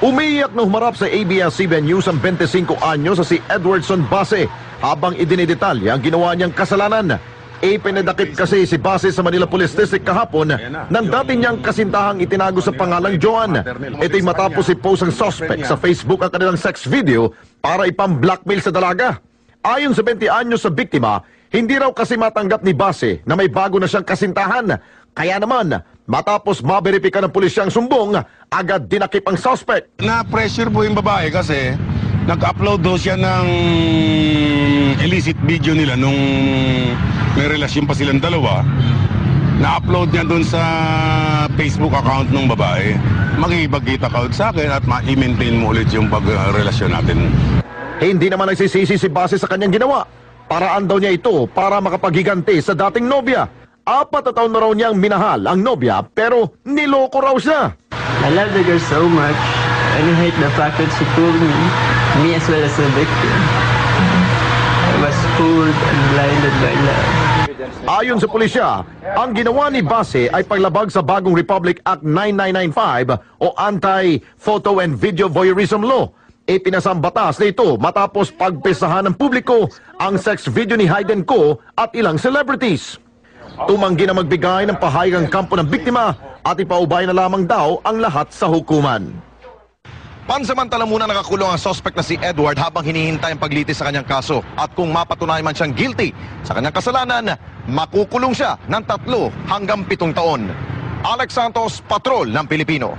Umiiyak na humarap sa ABS-CBN News ang 25 anyo sa si Edwardson Base habang idinidetalya ang ginawa niyang kasalanan. Ipinadakip kasi si Base sa Manila Police District kahapon ng dati niyang kasintahang itinago sa pangalang Joan. Ito'y matapos i-post ang suspect sa Facebook ang kanilang sex video para ipam-blackmail sa dalaga. Ayon sa 20 anyo sa biktima, hindi raw kasi matanggap ni Base na may bago na siyang kasintahan. Kaya naman, matapos maberipika ng pulisya ang sumbong, agad dinakip ang suspect. Na-pressure po yung babae kasi nag-upload daw siya ng illicit video nila nung may relasyon pa silang dalawa. Na-upload niya doon sa Facebook account ng babae. Makikipagkita ka sa akin at ma-maintain mo ulit yung pag-relasyon natin. Hindi naman nagsisisi si Base sa kanyang ginawa. Paraan daw niya ito para makapaghiganti sa dating nobya. 4 na taon na raw niyang minahal ang nobya pero niloko raw siya. I love the girl so much and I hate the fact that she fooled me as well as the victim. I was fooled and blinded by love. Ayon sa pulisya, ang ginawa ni Base ay paglabag sa bagong Republic Act 9995 o Anti-Photo and Video Voyeurism Law. Ipinasang batas na ito matapos pagpesahan ng publiko ang sex video ni Hayden Ko at ilang celebrities. Tumanggi na magbigay ng pahayag ang kampo ng biktima at ipaubay na lamang daw ang lahat sa hukuman. Pansamantala muna nakakulong ang suspect na si Edward habang hinihintay ang paglitis sa kanyang kaso. At kung mapatunayan man siyang guilty sa kanyang kasalanan, makukulong siya ng 3 hanggang 7 taon. Alex Santos, Patrol ng Pilipino.